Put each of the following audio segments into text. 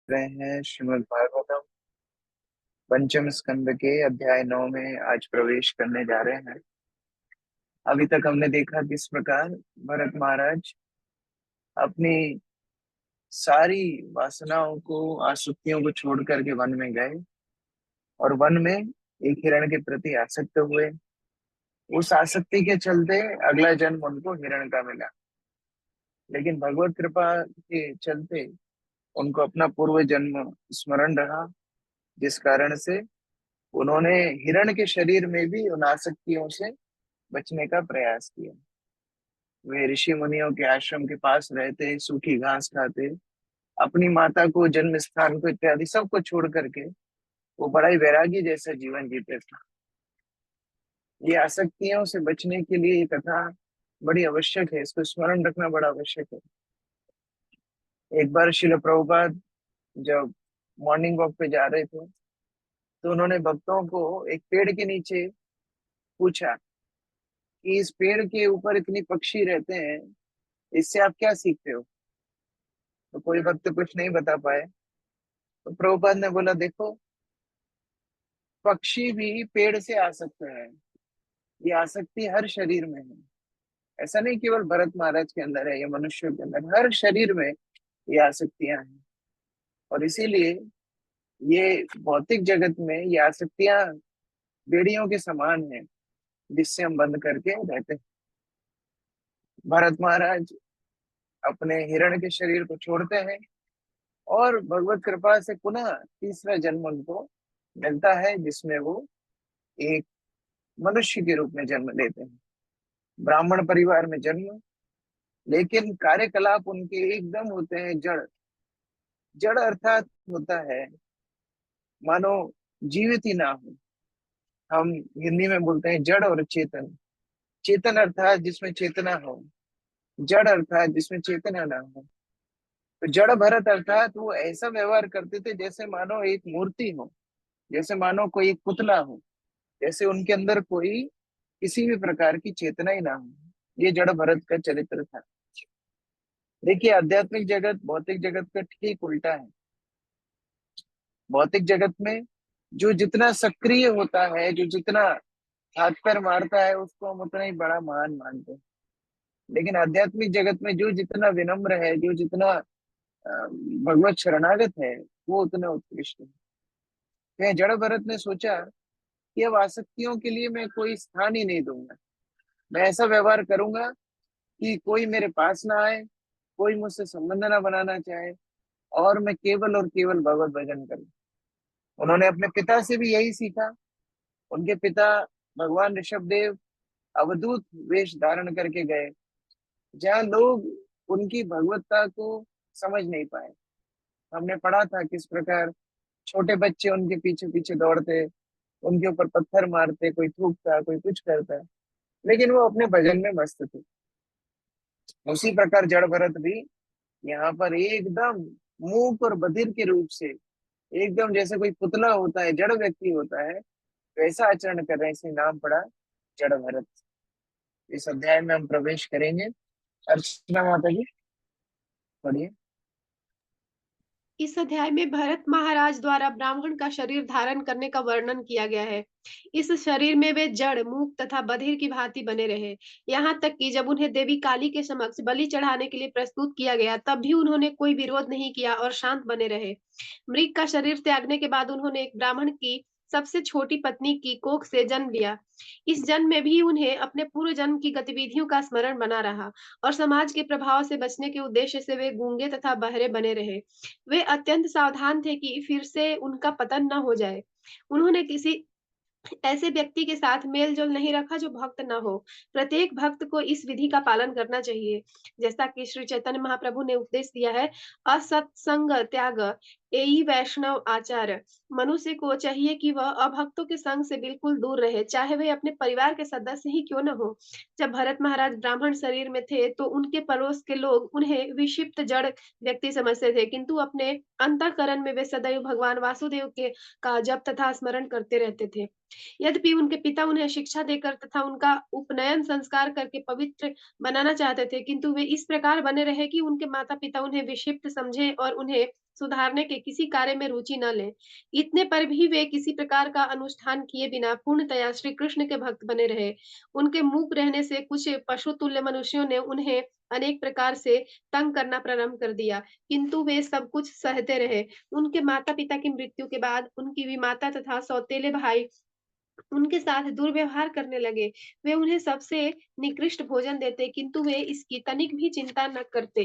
रहे हैं श्रीमद् भागवतम पंचम स्कंद के अध्याय 9 में आज प्रवेश करने जा रहे हैं। अभी तक हमने देखा किस प्रकार भरत महाराज अपनी सारी वासनाओं को, आसक्तियों को छोड़ करके वन में गए और वन में एक हिरण के प्रति आसक्त हुए। उस आसक्ति के चलते अगला जन्म उनको हिरण का मिला, लेकिन भगवत कृपा के चलते उनको अपना पूर्व जन्म स्मरण रहा, जिस कारण से उन्होंने हिरण के शरीर में भी उन आसक्तियों से बचने का प्रयास किया। वे ऋषि मुनियों के आश्रम के पास रहते, सूखी घास खाते, अपनी माता को, जन्म स्थान को, इत्यादि सबको छोड़ करके वो बड़ा ही वैरागी जैसा जीवन जीते थे। ये आसक्तियों से बचने के लिए ये कथा बड़ी आवश्यक है, इसको स्मरण रखना बड़ा आवश्यक है। एक बार शिल प्रभुपाद जब मॉर्निंग वॉक पे जा रहे थे तो उन्होंने भक्तों को एक पेड़ के नीचे पूछा कि इस पेड़ के ऊपर इतनी पक्षी रहते हैं, इससे आप क्या सीखते हो? तो कोई भक्त कुछ नहीं बता पाए। तो प्रभुपाद ने बोला, देखो, पक्षी भी पेड़ से आ सकते हैं। ये आसक्ति हर शरीर में है, ऐसा नहीं केवल भरत महाराज के अंदर है, ये मनुष्यों के अंदर, हर शरीर में ये आसक्तियां हैं। और इसीलिए ये भौतिक जगत में ये आसक्तियां बेड़ियों के समान है, जिससे हम बंद करके रहते हैं। भरत महाराज अपने हिरण के शरीर को छोड़ते हैं और भगवत कृपा से पुनः तीसरा जन्म उनको मिलता है, जिसमें वो एक मनुष्य के रूप में जन्म लेते हैं। ब्राह्मण परिवार में जन्म, लेकिन कार्यकलाप उनके एकदम होते हैं जड़। जड़ अर्थात होता है मानो जीवित ही ना हो। हम हिंदी में बोलते हैं जड़ और चेतन। चेतन अर्थात जिसमें चेतना हो, जड़ अर्थात जिसमें चेतना ना हो। तो जड़ भरत अर्थात वो ऐसा व्यवहार करते थे जैसे मानो एक मूर्ति हो, जैसे मानो कोई एक पुतला हो, जैसे उनके अंदर कोई किसी भी प्रकार की चेतना ही ना हो। ये जड़ भरत का चरित्र था। देखिए, आध्यात्मिक जगत भौतिक जगत का ठीक उल्टा है। भौतिक जगत में जो जितना सक्रिय होता है, जो जितना हाथ पैर मारता है, उसको हम उतना ही बड़ा महान मानते हैं। लेकिन आध्यात्मिक जगत में जो जितना विनम्र है, जो जितना भगवत शरणागत है, वो उतना उत्कृष्ट है। तो यहाँ जड़ भरत ने सोचा कि अब आसक्तियों के लिए मैं कोई स्थान ही नहीं दूंगा। मैं ऐसा व्यवहार करूंगा कि कोई मेरे पास ना आए, कोई मुझसे संबंध ना बनाना चाहे, और मैं केवल और केवल भगवत भजन करूं। उन्होंने अपने पिता से भी यही सीखा। उनके पिता भगवान ऋषभदेव अवधूत वेश धारण करके गए, जहाँ लोग उनकी भगवत्ता को समझ नहीं पाए। हमने पढ़ा था किस प्रकार छोटे बच्चे उनके पीछे पीछे दौड़ते, उनके ऊपर पत्थर मारते, कोई थूकता, कोई कुछ करता, लेकिन वो अपने भजन में मस्त थे। उसी प्रकार जड़ भरत भी यहाँ पर एकदम मूक और बधिर के रूप से, एकदम जैसे कोई पुतला होता है, जड़ व्यक्ति होता है, वैसा आचरण कर रहे हैं। इसलिए नाम पड़ा जड़ भरत। इस अध्याय में हम प्रवेश करेंगे। अर्चना माता जी, पढ़िए। इस अध्याय में भरत महाराज द्वारा ब्राह्मण का शरीर धारण करने का वर्णन किया गया है। इस शरीर में वे जड़, मूक तथा बधिर की भांति बने रहे। यहाँ तक कि जब उन्हें देवी काली के समक्ष बलि चढ़ाने के लिए प्रस्तुत किया गया, तब भी उन्होंने कोई विरोध नहीं किया और शांत बने रहे। मृग का शरीर त्यागने के बाद उन्होंने एक ब्राह्मण की सबसे छोटी पत्नी की कोख से जन्म लिया। इस जन्म में भी उन्हें अपने पूर्व जन्म की गतिविधियों का स्मरण बना रहा और समाज के प्रभाव से बचने के उद्देश्य से वे गूंगे तथा बहरे बने रहे। वे अत्यंत सावधान थे कि फिर से उनका पतन न हो जाए। उन्होंने किसी ऐसे व्यक्ति के साथ मेल-जोल नहीं रखा जो भक्त न हो। प्रत्येक भक्त को इस विधि का पालन करना चाहिए। जैसा कि श्री चैतन्य महाप्रभु ने उपदेश दिया है, असत्संग त्याग एई वैष्णव आचार। मनुष्य को चाहिए कि वह अभक्तों के संग से बिल्कुल दूर रहे, चाहे वे अपने परिवार के सदस्य ही क्यों न हो। जब भरत महाराज ब्राह्मण शरीर में थे, तो उनके पड़ोस के लोग उन्हें विक्षिप्त जड़ व्यक्ति समझते थे, किंतु अपने अंतःकरण में वे सदैव भगवान वासुदेव के का जप तथा स्मरण करते रहते थे। यद्यपि उनके पिता उन्हें शिक्षा देकर तथा उनका उपनयन संस्कार करके पवित्र बनाना चाहते थे, किंतु वे इस प्रकार बने रहे कि उनके माता-पिता उन्हें विक्षिप्त समझे और उन्हें सुधारने के किसी कार्य में रुचि न लें। इतने पर भी वे किसी प्रकार का अनुष्ठान किए बिना पूर्णतया श्री कृष्ण के भक्त बने रहे। उनके मूक रहने से कुछ पशुतुल्य मनुष्यों ने उन्हें अनेक प्रकार से तंग करना प्रारंभ कर दिया, किंतु वे सब कुछ सहते रहे। उनके माता-पिता की मृत्यु के बाद उनकी विमाता तथा सौतेले भाई उनके साथ दुर्व्यवहार करने लगे। वे उन्हें सबसे निकृष्ट भोजन देते, किंतु वे इसकी तनिक भी चिंता न करते।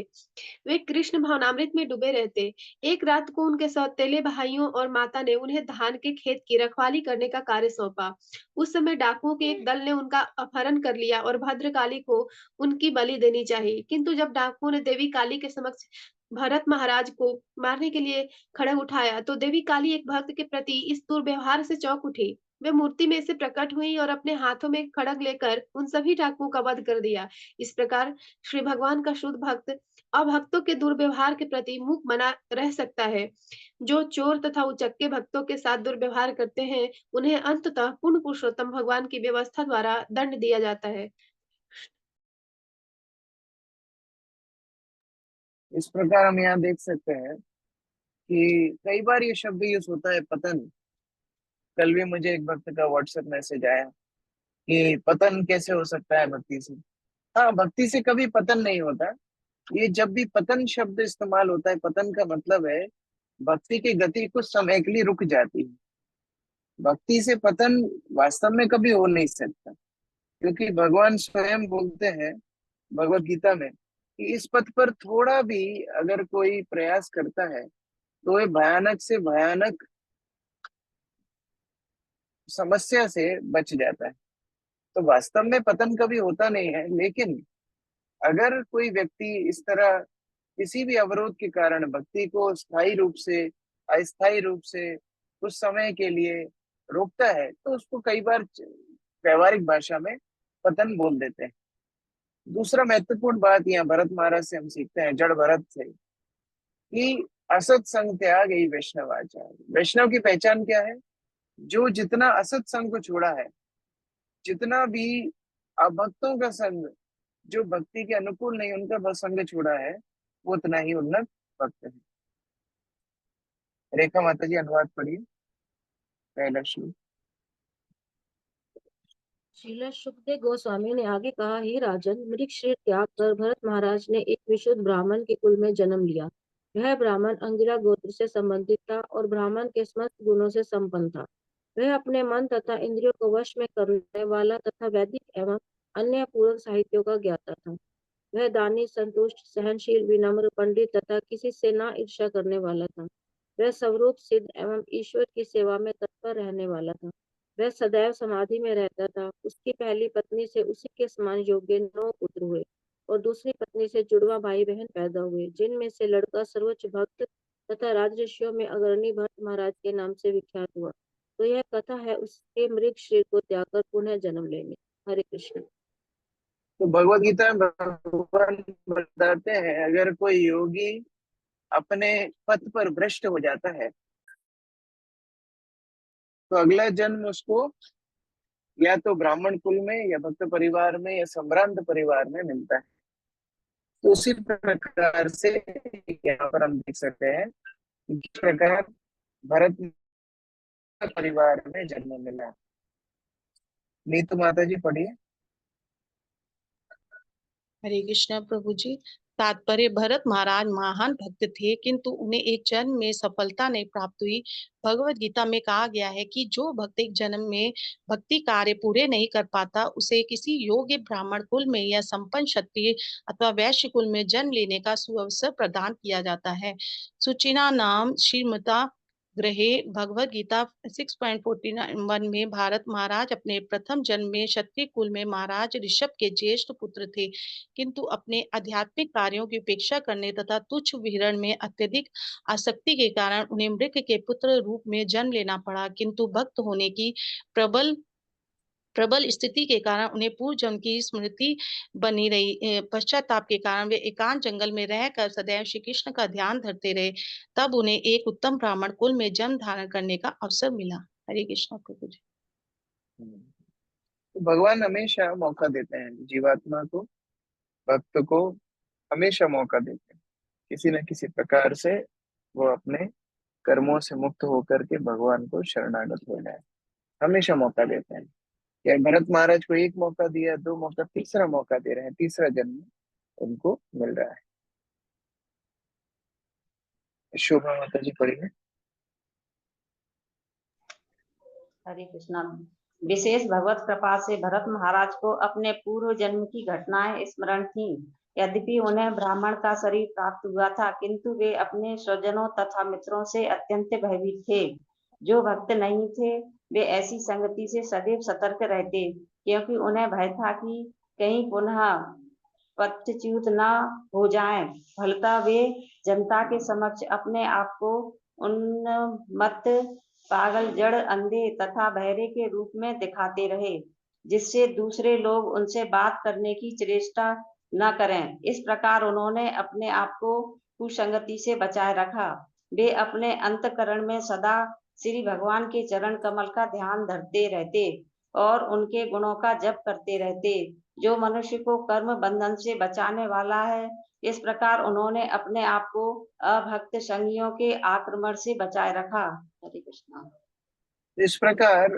वे कृष्ण भावनामृत में डूबे रहते। एक रात को उनके सौतेले भाइयों और माता ने उन्हें धान के खेत की रखवाली करने का कार्य सौंपा। उस समय डाकुओं के एक दल ने उनका अपहरण कर लिया और भद्रकाली को उनकी बलि देनी चाहिए। किंतु जब डाकुओं ने देवी काली के समक्ष भरत महाराज को मारने के लिए खड़ग उठाया, तो देवी काली एक भक्त के प्रति इस दुर्व्यवहार से चौंक उठी। वे मूर्ति में से प्रकट हुई और अपने हाथों में खड़ग लेकर उन सभी डाकुओं का वध कर दिया। इस प्रकार श्री भगवान का शुद्ध भक्त अभक्तों के दुर्व्यवहार के प्रति मूक बना रह सकता है। जो चोर तथा उचक्के भक्तों के साथ दुर्व्यवहार करते हैं, उन्हें अंततः पूर्ण पुरुषोत्तम भगवान की व्यवस्था द्वारा दंड दिया जाता है। इस प्रकार हम यहाँ देख सकते हैं कि कई बार ये शब्द यूज होता है, पतन। कल भी मुझे एक भक्त का व्हाट्सएप मैसेज आया कि पतन कैसे हो सकता है भक्ति से। हाँ, भक्ति से कभी पतन नहीं होता। ये जब भी पतन शब्द इस्तेमाल होता है, पतन का मतलब है भक्ति की गति कुछ समय के लिए रुक जाती है। भक्ति से पतन वास्तव में कभी हो नहीं सकता, क्योंकि भगवान स्वयं बोलते हैं भगवत गीता में कि इस पथ पर थोड़ा भी अगर कोई प्रयास करता है तो वह भयानक से भयानक समस्या से बच जाता है। तो वास्तव में पतन कभी होता नहीं है, लेकिन अगर कोई व्यक्ति इस तरह किसी भी अवरोध के कारण भक्ति को स्थायी रूप से, अस्थायी रूप से कुछ समय के लिए रोकता है, तो उसको कई बार व्यवहारिक भाषा में पतन बोल देते हैं। दूसरा महत्वपूर्ण बात यहाँ भरत महाराज से हम सीखते हैं, जड़ भरत से, कि असत संग त्याग यही वैष्णव आचार। वैष्णव की पहचान क्या है? जो जितना असत संग को छोड़ा है, जितना भी अभक्तों का संग, जो भक्ति के अनुकूल नहीं उनका बस संग छोड़ा है, वो उतना ही उन्नत भक्त है। रेखा माता जी अनुवाद पढ़िए, पहला श्लोक। श्रील सुखदेव गोस्वामी ने आगे कहा, हे राजन, मृग शरीर त्याग कर भरत महाराज ने एक विशुद्ध ब्राह्मण के कुल में जन्म लिया। यह ब्राह्मण अंगिरा गोत्र से संबंधित था और ब्राह्मण के समस्त गुणों से संपन्न था। वह अपने मन तथा इंद्रियों को वश में करने वाला तथा वैदिक एवं अन्य पूरक साहित्यों का ज्ञाता था। वह दानी, संतुष्ट, सहनशील, विनम्र, पंडित तथा किसी से ना ईर्ष्या करने वाला था। वह स्वरूप सिद्ध एवं ईश्वर की सेवा में तत्पर रहने वाला था। वह सदैव समाधि में रहता था। उसकी पहली पत्नी से उसी के समान योग्य 9 पुत्र हुए और दूसरी पत्नी से जुड़वा भाई बहन पैदा हुए, जिनमें से लड़का सर्वोच्च भक्त तथा राजर्षियों में अग्रणी भट्ट महाराज के नाम से विख्यात हुआ। तो यह कथा है उसके मृग शरीर को त्याग कर पुनः जन्म लेने। हरे कृष्ण। तो भगवत गीता में भगवान बताते हैं, अगर कोई योगी अपने पथ पर भ्रष्ट हो जाता है तो अगला जन्म उसको या तो ब्राह्मण कुल में या भक्त परिवार में या सम्भ्रांत परिवार में मिलता है। तो उसी प्रकार से यहाँ पर हम देख सकते हैं किस प्रकार भरत परिवार में जन्म मिला। नीतू माता जी पढ़िए। हरे कृष्णा प्रभु जी। तात्पर्य, भरत महाराज महान भक्त थे, किंतु उन्हें एक जन्म में सफलता नहीं प्राप्त हुई। भगवत गीता में कहा गया है कि जो भक्त एक जन्म में भक्ति कार्य पूरे नहीं कर पाता, उसे किसी योग्य ब्राह्मण कुल में या संपन्न क्षत्रिय अथवा वैश्य कुल में जन्म लेने का सुअवसर प्रदान किया जाता है। सुचिना नाम श्रीमता ग्रहे भगवत गीता 6.41 में भारत महाराज अपने प्रथम जन्म में क्षत्रिय कुल में महाराज ऋषभ के ज्येष्ठ पुत्र थे, किंतु अपने आध्यात्मिक कार्यों की उपेक्षा करने तथा तुच्छ विहरण में अत्यधिक आसक्ति के कारण उन्हें मृग के पुत्र रूप में जन्म लेना पड़ा। किंतु भक्त होने की प्रबल प्रबल स्थिति के कारण उन्हें पूर्व जन्म की स्मृति बनी रही। पश्चाताप के कारण वे एकांत जंगल में रहकर सदैव श्री कृष्ण का ध्यान धरते रहे। तब उन्हें एक उत्तम ब्राह्मण कुल में जन्म धारण करने का अवसर मिला। हरे कृष्ण प्रभु जी। तो भगवान हमेशा मौका देते हैं जीवात्मा को, भक्त को हमेशा मौका देते हैं किसी न किसी प्रकार से वो अपने कर्मों से मुक्त होकर के भगवान को शरणागत हो जाए। हमेशा मौका देते हैं। या भरत महाराज को एक मौका दिया, दो मौका, तीसरा मौका दे रहे हैं, तीसरा जन्म उनको मिल रहा है। शोभा माता जी पढ़िए। हरे कृष्णा। विशेष भगवत कृपा से भरत महाराज को अपने पूर्व जन्म की घटनाएं स्मरण थीं। यद्यपि उन्हें ब्राह्मण का शरीर प्राप्त हुआ था, किंतु वे अपने स्वजनों तथा मित्रों से अत्यंत भयभीत थे। जो भक्त नहीं थे, वे ऐसी संगति से सदैव सतर्क रहते, क्योंकि उन्हें भय था कि कहीं पुनः पदच्युत न हो जाएं। फलतः वे जनता के समक्ष अपने आप को उन्मत्त, पागल, जड़, अंधे तथा बहरे के रूप में दिखाते रहे, जिससे दूसरे लोग उनसे बात करने की चेष्टा न करें। इस प्रकार उन्होंने अपने आप को कुसंगति से बचाए रखा। वे अपने अंतःकरण में सदा श्री भगवान के चरण कमल का ध्यान धरते रहते और उनके गुणों का जप करते रहते, जो मनुष्य को कर्म बंधन से बचाने वाला है। इस प्रकार उन्होंने अपने आप को अभक्त संगियों के आक्रमण से बचाए रखा। हरे कृष्णा। इस प्रकार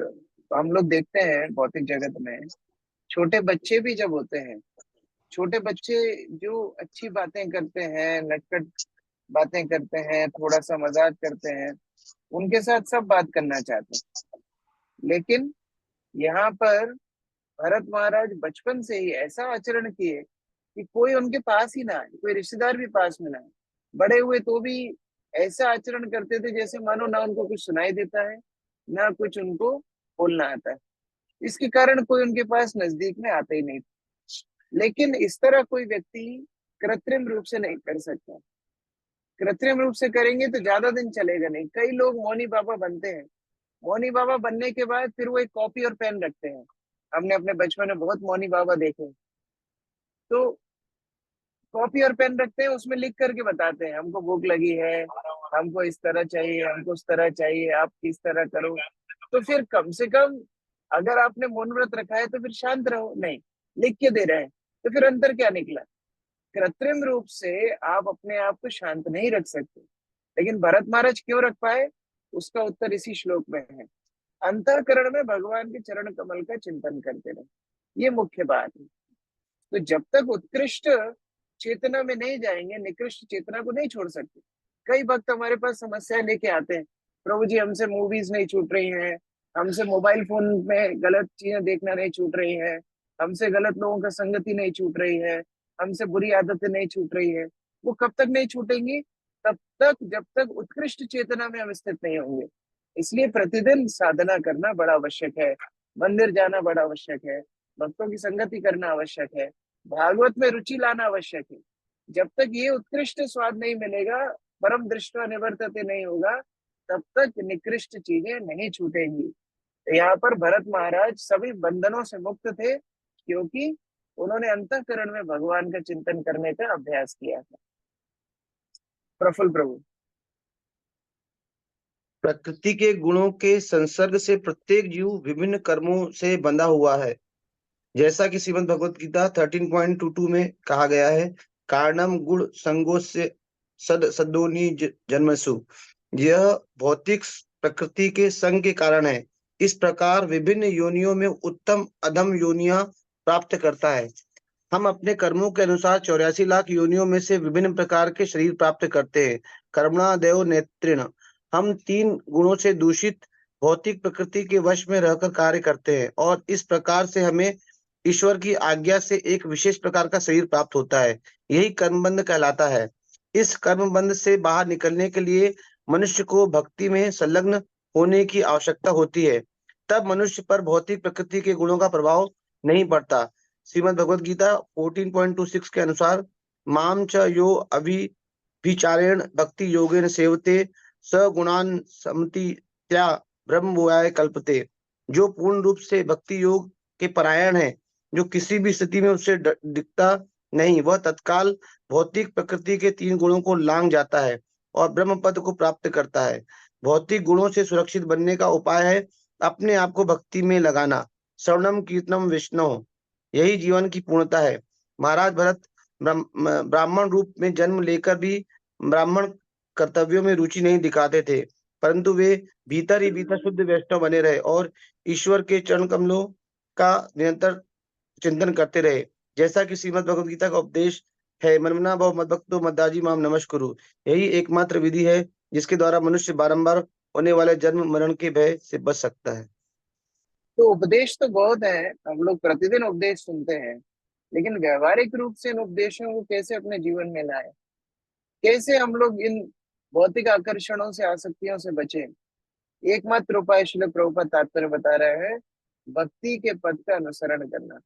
हम लोग देखते हैं भौतिक जगत में छोटे बच्चे भी जब होते हैं, छोटे बच्चे जो अच्छी बातें करते हैं, नटखट बातें करते हैं, थोड़ा सा मजाक करते हैं, उनके साथ सब बात करना चाहते हैं। लेकिन यहाँ पर भरत महाराज बचपन से ही ऐसा आचरण किए कि कोई उनके पास ही ना आए, कोई रिश्तेदार भी पास में ना आए। बड़े हुए तो भी ऐसा आचरण करते थे जैसे मानो ना उनको कुछ सुनाई देता है, ना कुछ उनको बोलना आता है। इसके कारण कोई उनके पास नजदीक में आता ही नहीं। लेकिन इस तरह कोई व्यक्ति कृत्रिम रूप से नहीं कर सकता। कृत्रिम रूप से करेंगे तो ज्यादा दिन चलेगा नहीं। कई लोग मौनी बाबा बनते हैं, मौनी बाबा बनने के बाद फिर वो एक कॉपी और पेन रखते हैं। हमने अपने बचपन में बहुत मौनी बाबा देखे। तो कॉपी और पेन रखते हैं, उसमें लिख करके बताते हैं हमको भूख लगी है, हमको इस तरह चाहिए, हमको उस तरह चाहिए, आप किस तरह करो। तो फिर कम से कम अगर आपने मौन व्रत रखा है तो फिर शांत रहो। नहीं, लिख के दे रहे हैं, तो फिर अंतर क्या निकला? कृत्रिम रूप से आप अपने आप को शांत नहीं रख सकते। लेकिन भरत महाराज क्यों रख पाए, उसका उत्तर इसी श्लोक में है। अंतःकरण में भगवान के चरण कमल का चिंतन करते रहे, ये मुख्य बात है। तो जब तक उत्कृष्ट चेतना में नहीं जाएंगे, निकृष्ट चेतना को नहीं छोड़ सकते। कई वक्त हमारे पास समस्याएं लेके आते हैं, प्रभु जी हमसे मूवीज नहीं छूट रही हैं, हमसे मोबाइल फोन में गलत चीजें देखना नहीं छूट रही है, हमसे गलत लोगों का संगति नहीं छूट रही है, हमसे बुरी आदतें नहीं छूट रही है। वो कब तक नहीं छूटेंगी? तब तक जब तक उत्कृष्ट चेतना में हम स्थित नहीं होंगे। इसलिए प्रतिदिन साधना करना बड़ा आवश्यक है, मंदिर जाना बड़ा आवश्यक है, भक्तों की संगति करना आवश्यक है, भागवत में रुचि लाना आवश्यक है। जब तक ये उत्कृष्ट स्वाद नहीं मिलेगा, परम दृष्टवा निवर्तते नहीं होगा, तब तक निकृष्ट चीजें नहीं छूटेंगी। तो यहाँ पर भरत महाराज सभी बंधनों से मुक्त थे, क्योंकि उन्होंने अंतःकरण में भगवान का चिंतन करने का अभ्यास किया था। प्रफुल्ल प्रभु। प्रकृति के गुणों के संसर्ग से प्रत्येक जीव विभिन्न कर्मों से बंधा हुआ है। जैसा कि श्रीमद् भगवत गीता 13.22 में कहा गया है, कारणम गुण संगो से सदोनी जन्मसु। यह भौतिक प्रकृति के संग के कारण है। इस प्रकार विभिन्न योनियों में उत्तम अधम योनियां प्राप्त करता है। हम अपने कर्मों के अनुसार 84 लाख योनियों में से विभिन्न प्रकार के शरीर प्राप्त करते हैं। कर्मणा देव नेत्रिण। हम 3 गुणों से दूषित भौतिक प्रकृति के वश में रहकर कार्य करते हैं और इस प्रकार से हमें ईश्वर की आज्ञा से एक विशेष प्रकार का शरीर प्राप्त होता है। यही कर्मबंध कहलाता है। इस कर्मबंध से बाहर निकलने के लिए मनुष्य को भक्ति में संलग्न होने की आवश्यकता होती है। तब मनुष्य पर भौतिक प्रकृति के गुणों का प्रभाव नहीं पड़ता। श्रीमद् भगवद गीता 14.26 के अनुसार माम च यो अभिचारेण भक्ति योगेन सेवते स गुणान समतीत्या ब्रह्मभूयाय कल्पते। जो पूर्ण रूप से भक्ति योग के परायण है, जो किसी भी स्थिति में उससे दिखता नहीं, वह तत्काल भौतिक प्रकृति के 3 गुणों को लांघ जाता है और ब्रह्म पद को प्राप्त करता है। भौतिक गुणों से सुरक्षित बनने का उपाय है अपने आप को भक्ति में लगाना। श्रवणम कीर्तनम विष्णु, यही जीवन की पूर्णता है। महाराज भरत ब्राह्मण रूप में जन्म लेकर भी ब्राह्मण कर्तव्यों में रुचि नहीं दिखाते थे, परंतु वे भीतर ही भीतर शुद्ध वैष्णव बने रहे और ईश्वर के चरण कमलों का निरंतर चिंतन करते रहे। जैसा कि श्रीमद् भगवद गीता का उपदेश है, मनमना भव मद्भक्तो मद्दाजी माम नमस्कुरु। यही एकमात्र विधि है जिसके द्वारा मनुष्य बारंबार होने वाले जन्म मरण के भय से बच सकता है। तो उपदेश तो बहुत है, हम लोग प्रतिदिन उपदेश सुनते हैं, लेकिन व्यवहारिक रूप से इन उपदेशों को कैसे अपने जीवन में लाए, कैसे हम लोग इन भौतिक आकर्षणों से, आसक्तियों से बचे। एकमात्र उपाय श्रील प्रभुपाद तात्पर्य बता रहे हैं, भक्ति के पद का अनुसरण करना।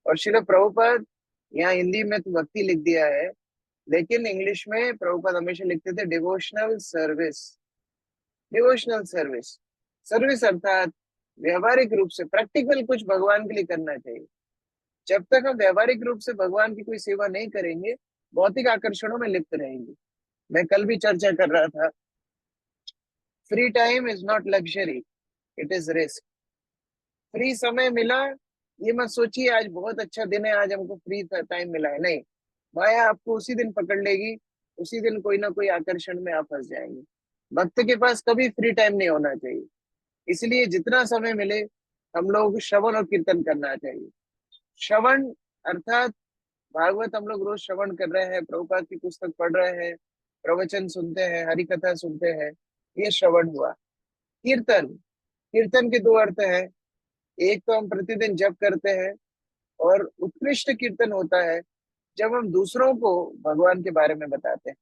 और श्रील प्रभुपाद यहाँ हिंदी में तो भक्ति लिख दिया है, लेकिन इंग्लिश में प्रभुपाद हमेशा लिखते थे devotional service. Devotional service, service अर्थात व्यवहारिक रूप से प्रैक्टिकल कुछ भगवान के लिए करना चाहिए। जब तक हम व्यवहारिक रूप से भगवान की कोई सेवा नहीं करेंगे, भौतिक आकर्षणों में लिप्त रहेंगे। मैं कल भी चर्चा कर रहा था, free time is not luxury, it is risk. Free समय मिला, ये मत सोचिए आज बहुत अच्छा दिन है, आज हमको फ्री टाइम मिला है। नहीं, माया आपको उसी दिन पकड़ लेगी, उसी दिन कोई ना कोई आकर्षण में आप फंस जाएंगे। भक्त के पास कभी फ्री टाइम नहीं होना चाहिए, इसलिए जितना समय मिले हम लोग श्रवण और कीर्तन करना चाहिए। श्रवण अर्थात भागवत हम लोग रोज श्रवण कर रहे हैं, प्रभुपाद की पुस्तक पढ़ रहे हैं, प्रवचन सुनते हैं, हरि कथा सुनते हैं, ये श्रवण हुआ। कीर्तन, कीर्तन के दो अर्थ है, एक तो हम प्रतिदिन जप करते हैं, और उत्कृष्ट कीर्तन होता है जब हम दूसरों को भगवान के बारे में बताते हैं,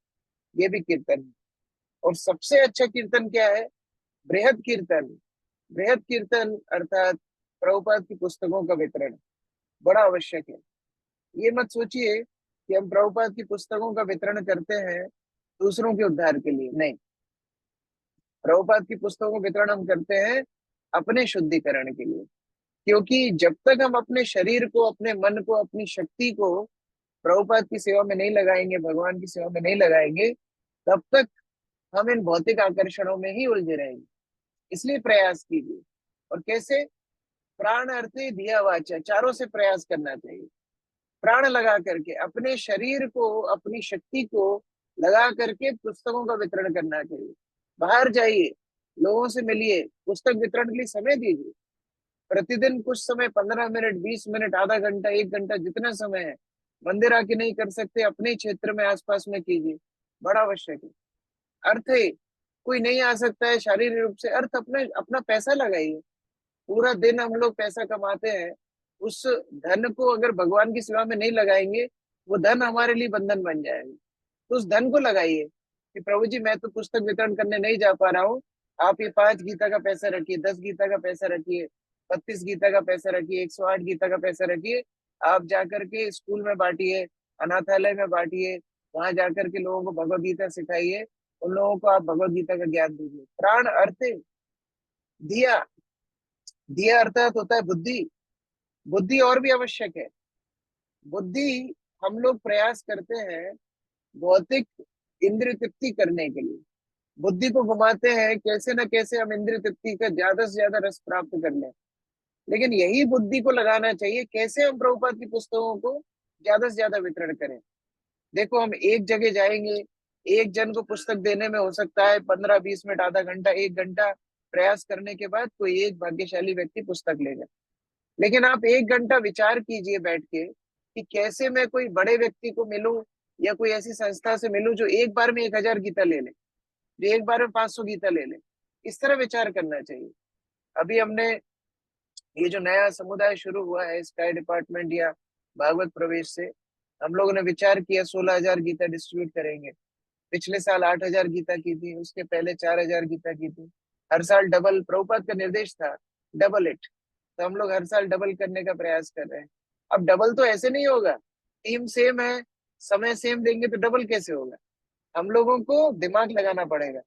ये भी कीर्तन है। और सबसे अच्छा कीर्तन क्या है? बृहद कीर्तन। बृहद कीर्तन अर्थात प्रभुपाद की पुस्तकों का वितरण बड़ा आवश्यक है। ये मत सोचिए कि हम प्रभुपाद की पुस्तकों का वितरण करते हैं दूसरों के उद्धार के लिए, नहीं। प्रभुपाद की पुस्तकों का वितरण हम करते हैं अपने शुद्धिकरण के लिए, क्योंकि जब तक हम अपने शरीर को, अपने मन को, अपनी शक्ति को प्रभुपाद की सेवा में नहीं लगाएंगे, भगवान की सेवा में नहीं लगाएंगे, तब तक हम इन भौतिक आकर्षणों में ही उलझे रहेंगे। इसलिए प्रयास कीजिए। और कैसे? प्राण अर्थे धिया वाचा, चारों से प्रयास करना चाहिए। प्राण लगा करके, अपने शरीर को, अपनी शक्ति को लगा करके पुस्तकों का वितरण करना चाहिए। बाहर जाइए, लोगों से मिलिए, पुस्तक वितरण के लिए समय दीजिए। प्रतिदिन कुछ समय, 15 मिनट, 20 मिनट, आधा घंटा, 1 घंटा, जितना समय है। मंदिर आके नहीं कर सकते, अपने क्षेत्र में, आसपास में कीजिए, बड़ा आवश्यक है। अर्थ है, कोई नहीं आ सकता है शारीरिक रूप से, अर्थ अपने अपना पैसा लगाइए। पूरा दिन हम लोग पैसा कमाते हैं, उस धन को अगर भगवान की सेवा में नहीं लगाएंगे, वो धन हमारे लिए बंधन बन जाएगा। तो उस धन को लगाइए कि प्रभु जी मैं तो पुस्तक वितरण करने नहीं जा पा रहा हूँ, आप ये 5 गीता का पैसा रखिए, 10 गीता का पैसा रखिए, 32 गीता का पैसा रखिए, 108 गीता का पैसा रखिए। आप जाकर के स्कूल में बांटिए, अनाथालय में बांटिए, वहां जाकर के लोगों को भगवत गीता सिखाइए, उन लोगों को आप भगवत गीता का ज्ञान दीजिए। प्राण अर्थ दिया, दिया अर्थात होता है बुद्धि। बुद्धि और भी आवश्यक है। बुद्धि, हम लोग प्रयास करते हैं भौतिक इंद्रिय तृप्ति करने के लिए, बुद्धि को घुमाते हैं कैसे न कैसे हम इंद्रिय तृप्ति का ज्यादा से ज्यादा रस प्राप्त कर लें। लेकिन यही बुद्धि को लगाना चाहिए कैसे हम प्रभुपाद की पुस्तकों को ज्यादा से ज्यादा वितरण करें। देखो, हम एक जगह जाएंगे, एक जन को पुस्तक देने में हो सकता है 15-20 मिनट, आधा घंटा, 1 घंटा प्रयास करने के बाद कोई एक भाग्यशाली व्यक्ति पुस्तक लेगा। लेकिन आप 1 घंटा विचार कीजिए बैठ के कि कैसे मैं कोई बड़े व्यक्ति को मिलूं, या कोई ऐसी संस्था से मिलूं जो एक बार में 1000 गीता ले ले, जो एक बार में 500 गीता ले ले। इस तरह विचार करना चाहिए। अभी हमने ये जो नया समुदाय शुरू हुआ है स्काई डिपार्टमेंट या भागवत प्रवेश से, हम लोगों ने विचार किया 16,000 गीता डिस्ट्रीब्यूट करेंगे। पिछले साल 8,000 गीता की थी, उसके पहले 4,000 गीता की थी। हर साल डबल, प्रभुपाद का निर्देश था डबल इट, तो हम लोग हर साल डबल करने का प्रयास कर रहे हैं। अब डबल तो ऐसे नहीं होगा, टीम सेम है, समय सेम देंगे तो डबल कैसे होगा? हम लोगों को दिमाग लगाना पड़ेगा।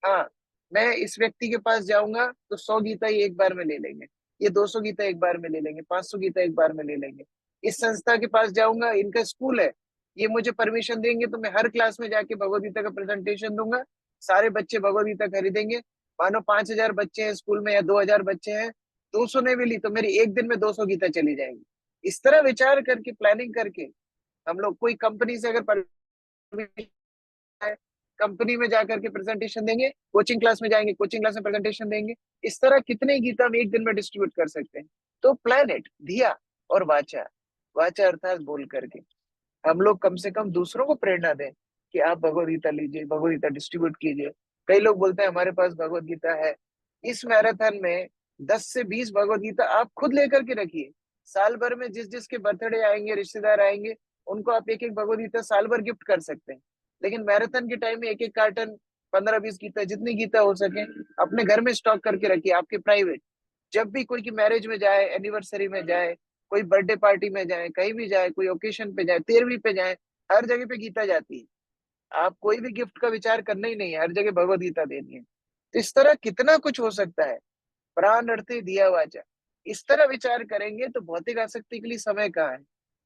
हाँ, मैं इस व्यक्ति के पास जाऊंगा तो 100 गीता ही एक बार में ले लेंगे, ये 200 गीता एक बार में ले लेंगे, 500 गीता एक बार में ले लेंगे। इस संस्था के पास जाऊंगा, इनका स्कूल है, ये मुझे परमिशन देंगे तो मैं हर क्लास में जाके भगवद गीता का प्रेजेंटेशन दूंगा, सारे बच्चे भगवद गीता खरीदेंगे। मानो 5,000 बच्चे हैं स्कूल में या 2,000 बच्चे हैं, 200 ने भी ली तो मेरी एक दिन में 200 गीता चली जाएंगी। इस तरह विचार करके, प्लानिंग करके हम लोग, कोई कंपनी से अगर परमिशन है, कंपनी में जाकर के प्रेजेंटेशन देंगे, कोचिंग क्लास में जाएंगे, कोचिंग क्लास में प्रेजेंटेशन देंगे। इस तरह कितने गीता हम एक दिन में डिस्ट्रीब्यूट कर सकते हैं। तो प्लेनेट, धिया और वाचा, वाचा अर्थात बोल करके हम लोग कम से कम दूसरों को प्रेरणा दें कि आप भगवद गीता लीजिए, भगवद गीता डिस्ट्रीब्यूट कीजिए। कई लोग बोलते हैं हमारे पास भगवद गीता है। इस मैराथन में 10 से 20 भगवद गीता आप खुद लेकर के रखिए। साल भर में जिस जिसके बर्थडे आएंगे, रिश्तेदार आएंगे, उनको आप एक एक भगवद गीता साल भर गिफ्ट कर सकते हैं। लेकिन मैराथन के टाइम में एक एक कार्टन, 15-20 गीता, जितनी गीता हो सके अपने घर में स्टॉक करके रखिए, आपके प्राइवेट। जब भी कोई की मैरिज में जाए, एनिवर्सरी में जाए, कोई बर्थडे पार्टी में जाए, कहीं भी जाए, कोई ओकेशन पे जाए, 13वीं पे जाए, हर जगह पे गीता जाती है। आप कोई भी गिफ्ट का विचार करना ही नहीं है, हर जगह भगवद गीता देनी है। तो इस तरह कितना कुछ हो सकता है। प्राण अर्थे दिया वाचा, इस तरह विचार करेंगे तो भौतिक आसक्ति के लिए समय कहाँ है।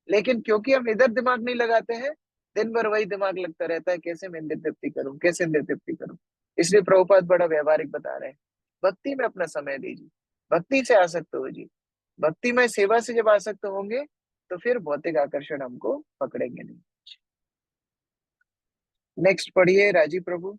लेकिन क्योंकि हम इधर दिमाग नहीं लगाते हैं, दिन भर वही दिमाग लगता रहता है, कैसे मैं इंद्रिय तृप्ति करूं, कैसे इंद्रिय तृप्ति करूं। इसलिए प्रभुपाद बड़ा व्यवहारिक बता रहे हैं, भक्ति में अपना समय दीजिए, भक्ति से आसक्त हो जी। भक्तिमय सेवा से जब आसक्त होंगे तो फिर भौतिक आकर्षण हमको पकड़ेंगे नहीं। नेक्स्ट पढ़िए राजीव प्रभु।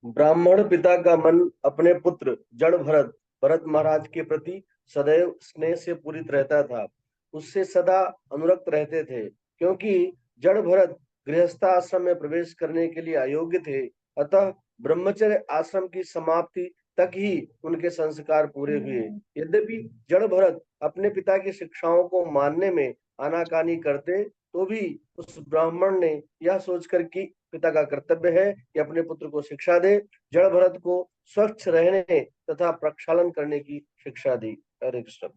ब्राह्मण पिता का मन अपने पुत्र जड़ भरत महाराज के प्रति सदैव स्नेह से पूरित रहता था। उससे सदा अनुरक्त रहते थे, क्योंकि जड़ भरत गृहस्थाश्रम में प्रवेश करने के लिए अयोग्य थे। अतः ब्रह्मचर्य आश्रम की समाप्ति तक ही उनके संस्कार पूरे हुए। यद्यपि जड़ भरत अपने पिता की शिक्षाओं को मानने में आनाकानी करते, तो भी उस ब्राह्मण ने यह सोचकर कि पिता का कर्तव्य है कि अपने पुत्र को शिक्षा दे, जड़ भरत को स्वच्छ रहने तथा प्रक्षालन करने की शिक्षा दी। हरे कृष्ण।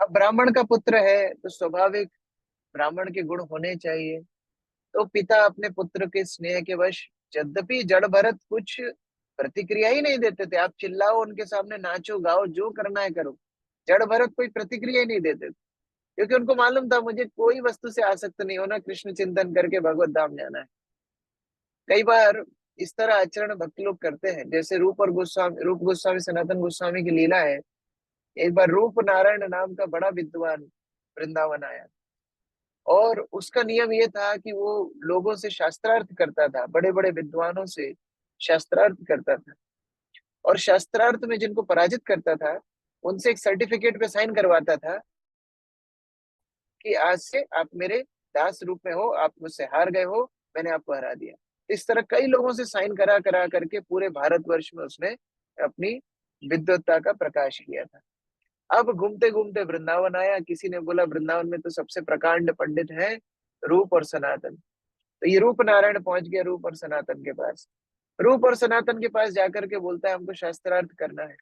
अब ब्राह्मण का पुत्र है तो स्वाभाविक ब्राह्मण के गुण होने चाहिए। तो पिता अपने पुत्र के स्नेह के वश, यद्यपि जड़ भरत कुछ प्रतिक्रिया ही नहीं देते थे। आप चिल्लाओ उनके सामने, नाचो गाओ, जो करना है करो, जड़ भरत कोई प्रतिक्रिया ही नहीं देते थे। क्योंकि उनको मालूम था मुझे कोई वस्तु से आसक्त नहीं होना, कृष्ण चिंतन करके भगवत धाम जाना है। कई बार इस तरह आचरण भक्त लोग करते हैं, जैसे रूप गोस्वामी सनातन गोस्वामी की लीला है। एक बार रूप नारायण नाम का बड़ा विद्वान वृंदावन आया, और उसका नियम ये था कि वो लोगों से शास्त्रार्थ करता था, बड़े बड़े विद्वानों से शास्त्रार्थ करता था। और शास्त्रार्थ में जिनको पराजित करता था, उनसे एक सर्टिफिकेट पे साइन करवाता था कि आज से आप मेरे दास रूप में हो, आप मुझसे हार गए हो, मैंने आपको हरा दिया। इस तरह कई लोगों से साइन करा करा करके पूरे भारतवर्ष में उसने अपनी विद्वत्ता का प्रकाश किया था। अब घूमते घूमते वृंदावन आया। किसी ने बोला वृंदावन में तो सबसे प्रकांड पंडित हैं रूप और सनातन। तो ये रूप नारायण पहुंच गया रूप और सनातन के पास। रूप और सनातन के पास जाकर के बोलता है हमको शास्त्रार्थ करना है।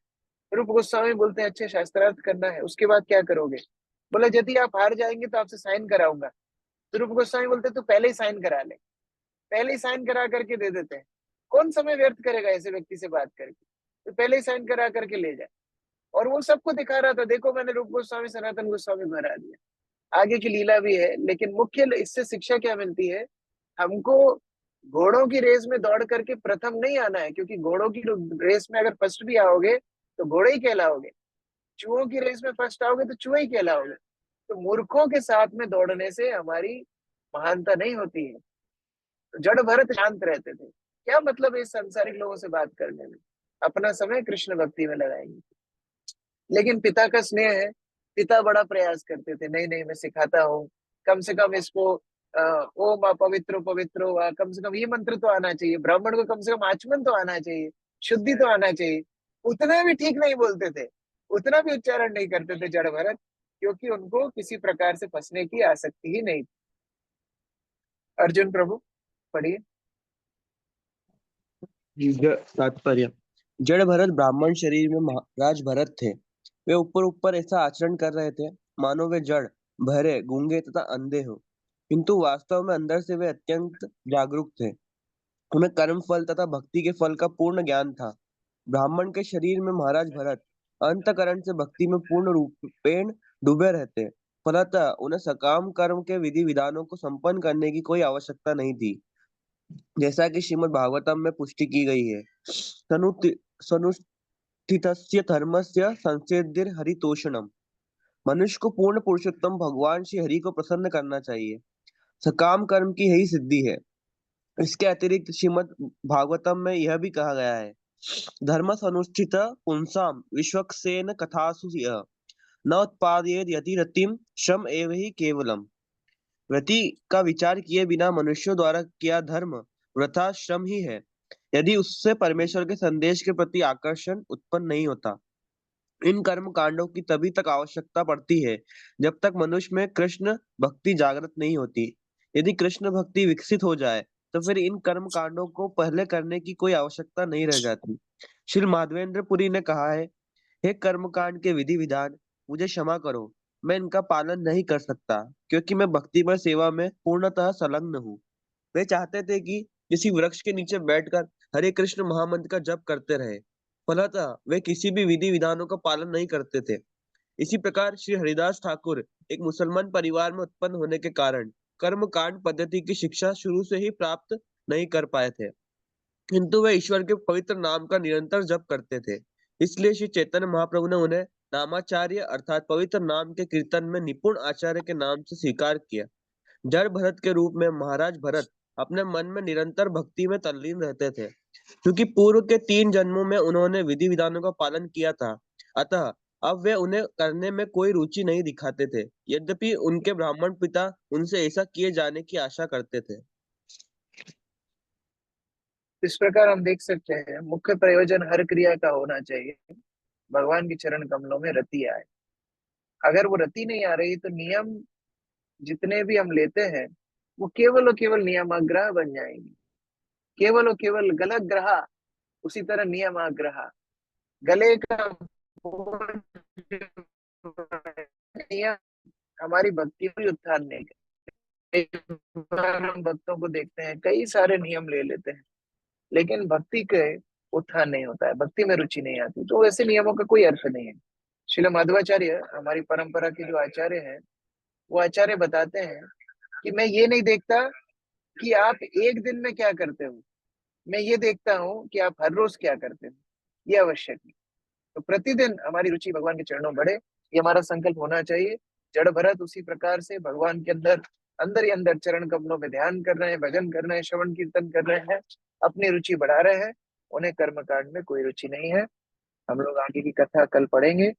रूप गोस्वामी बोलते हैं अच्छा शास्त्रार्थ करना है, उसके बाद क्या करोगे? बोला यदि आप हार जाएंगे तो आपसे साइन कराऊंगा। तो रूप गोस्वामी बोलते तो पहले ही साइन करा ले, पहले ही साइन करा करके दे देते हैं। कौन समय व्यर्थ करेगा ऐसे व्यक्ति से बात करके, तो पहले ही साइन करा करके ले जाए। और वो सबको दिखा रहा था, देखो मैंने रूप गोस्वामी सनातन गोस्वामी को हरा दिया। आगे की लीला भी है, लेकिन मुख्य इससे शिक्षा क्या मिलती है? हमको घोड़ों की रेस में दौड़ करके प्रथम नहीं आना है, क्योंकि घोड़ों की रेस में अगर फर्स्ट भी आओगे तो घोड़े ही कहलाओगे, चूहों की रेस में फर्स्ट आओगे तो चूहे ही कहलाओगे। तो मूर्खों के साथ में दौड़ने से हमारी महानता नहीं होती है। तो जड़ भरत शांत रहते थे। क्या मतलब इस सांसारिक लोगों से बात करने में? अपना समय कृष्ण भक्ति में लगाएंगे। लेकिन पिता का स्नेह है, पिता बड़ा प्रयास करते थे, नहीं नहीं मैं सिखाता हूँ, कम से कम इसको ओम पवित्रो पवित्रो वा, कम से कम ये मंत्र तो आना चाहिए, ब्राह्मण को कम से कम आचमन तो आना चाहिए, शुद्धि तो आना चाहिए। उतना भी ठीक नहीं बोलते थे, उतना भी उच्चारण नहीं करते थे जड़ भरत, क्योंकि उनको किसी प्रकार से फंसने की आसक्ति ही नहीं थी। अर्जुन प्रभु पढ़िए। तात्पर्य। जड़ भरत ब्राह्मण शरीर में महाराज भरत थे। वे ऊपर ऊपर ऐसा आचरण कर रहे थे मानो वे जड़, बहरे, गूंगे तथा अंधे हो, किंतु वास्तव में अंदर से वे अत्यंत जागरूक थे। उन्हें कर्म फल तथा भक्ति के फल का पूर्ण ज्ञान था। ब्राह्मण के शरीर में महाराज भरत अंतकरण से भक्ति में पूर्ण रूपेण डूबे रहते। फलतः उन्हें सकाम कर्म के विधि विधानों को संपन्न करने की कोई आवश्यकता नहीं थी, जैसा कि श्रीमद् भागवतम में पुष्टि की गई है। सनुष्ठितस्य धर्मस्य संसिद्धिर हरितोषणम। मनुष्य को पूर्ण पुरुषोत्तम भगवान श्री हरि को प्रसन्न करना चाहिए। सकाम कर्म की यही सिद्धि है। इसके अतिरिक्त श्रीमद् भागवतम में यह भी कहा गया है, धर्म अनुष्ठित पुंसाम विश्वक्सेन कथासु यः न उत्पादयेद यति रतिम श्रम एव ही केवलम। रति का विचार किए बिना मनुष्यों द्वारा किया धर्म वृथा श्रम ही है, यदि उससे परमेश्वर के संदेश के प्रति आकर्षण उत्पन्न नहीं होता। इन कर्म कांडों की तभी तक आवश्यकता पड़ती है जब तक मनुष्य में कृष्ण भक्ति जागृत नहीं होती। यदि कृष्ण भक्ति विकसित हो जाए तो फिर इन कर्म कांडों को पहले करने की कोई आवश्यकता नहीं रह जाती। श्री माधवेंद्र पुरी ने कहा है, हे कर्मकांड के विधि विधान, मुझे क्षमा करो, मैं इनका पालन नहीं कर सकता क्योंकि मैं भक्तिमय सेवा में पूर्णतः संलग्न हूँ। वे चाहते थे कि किसी वृक्ष के नीचे बैठकर हरे कृष्ण महामंत्र का जप करते रहे, फलतः वे किसी भी विधि विधानों का पालन नहीं करते थे। इसी प्रकार श्री हरिदास ठाकुर एक मुसलमान परिवार में उत्पन्न होने के कारण कर्म कांड पद्धति की शिक्षा शुरू से ही प्राप्त नहीं कर पाए थे, किंतु वे ईश्वर के पवित्र नाम का निरंतर जप करते थे। इसलिए श्री चैतन्य महाप्रभु ने उन्हें नामाचार्य अर्थात पवित्र नाम के कीर्तन में निपुण आचार्य के नाम से स्वीकार किया। जड़ भरत के रूप में महाराज भरत अपने मन में निरंतर भक्ति में तल्लीन रहते थे, क्योंकि पूर्व के 3 जन्मों में उन्होंने विधि विधानों का पालन किया था। अतः अब वे उन्हें करने में कोई रुचि नहीं दिखाते थे, यद्यपि उनके ब्राह्मण पिता उनसे ऐसा किए जाने की आशा करते थे। इस प्रकार हम देख सकते हैं मुख्य प्रयोजन हर क्रिया का होना चाहिए भगवान के चरण कमलों में रति आए। अगर वो रति नहीं आ रही तो नियम जितने भी हम लेते हैं वो केवल और केवल नियमाग्रह बन जाएंगे, केवल और केवल गलत ग्रह, उसी तरह नियमाग्रह। गले का नियम हमारी भक्ति को उत्थान नहीं करता। कई बार हम भक्तों को देखते हैं कई सारे नियम ले लेते हैं लेकिन भक्ति के उत्थान नहीं होता है, भक्ति में रुचि नहीं आती, तो ऐसे नियमों का कोई अर्थ नहीं है। श्रील माधवाचार्य हमारी परंपरा के जो आचार्य हैं वो आचार्य बताते हैं कि मैं ये नहीं देखता कि आप एक दिन में क्या करते हो, मैं ये देखता हूँ कि आप हर रोज क्या करते हो, ये आवश्यक है। तो प्रतिदिन हमारी रुचि भगवान के चरणों में बढ़े, ये हमारा संकल्प होना चाहिए। जड़ भरत उसी प्रकार से भगवान के अंदर अंदर ही अंदर चरण कमलों में ध्यान कर रहे हैं, भजन कर रहे हैं, श्रवण कीर्तन कर रहे हैं, अपनी रुचि बढ़ा रहे हैं, उन्हें कर्म कांड में कोई रुचि नहीं है। हम लोग आगे की कथा कल पढ़ेंगे।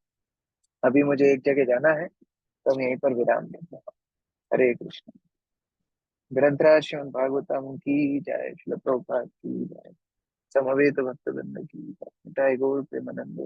अभी मुझे एक जगह जाना है तो हम यहीं पर विराम देते हैं। हरे कृष्ण। ग्रंथराज श्रीमद् भागवतम की जय, श्रील प्रभुपाद की जय, समवेत भक्तवृंद की जय, निताई गौर प्रेमानंद।